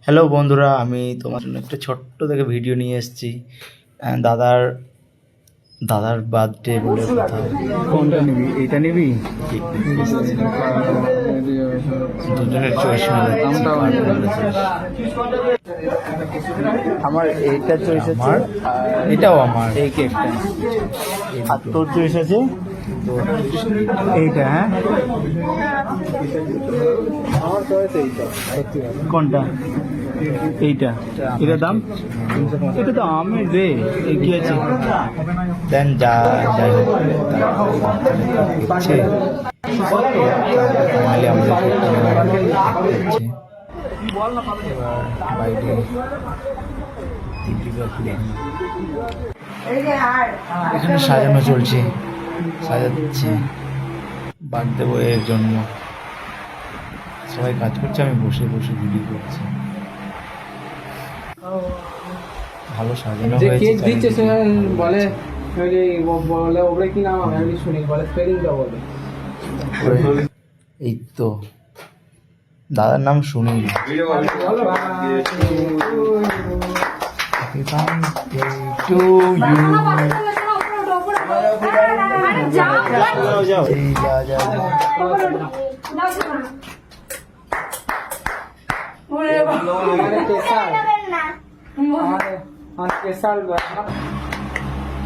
Hello বন্ধুরা, আমি তোমার জন্য একটা ছোট্ট থেকে ভিডিও নিয়ে এসেছি। দাদার দাদার বার্থডে বলে কথা। কোনটা নিবি? এইটা নিবি? দুজনের চয়েস আমার এইটা চয়েস আছে, আমার এটাও আমার। এই কেকটা। আর তোর চয়েস আছে এইটা? হ্যাঁ, আমার চয়েস এইটা। কোনটা? এইটা। এটার দাম? এটা তো আমি দে, এই কি আছে? দেন যাই হোক দিচ্ছে। ফাইনালি আমাদের দিচ্ছে। এবার বাইরে এখানে সাজানো চলছে, সাজাচ্ছে বার্থডে বয়ের জন্য। সবাই কাজ করছে, আমি বসে বসে ভিডিও করছি। ভালো সাজানো যে হয়েছে। কেক দিচ্ছে সে বলে বলে ওপরে কি নাম আমি শুনি, বলে স্পেলিংটা বলে। এই তো দাদার নাম শুনি।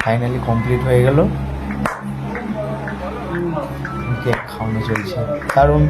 ফাইনালি কমপ্লিট হয়ে গেল, কেক খাওয়ানো চলছে। কারণ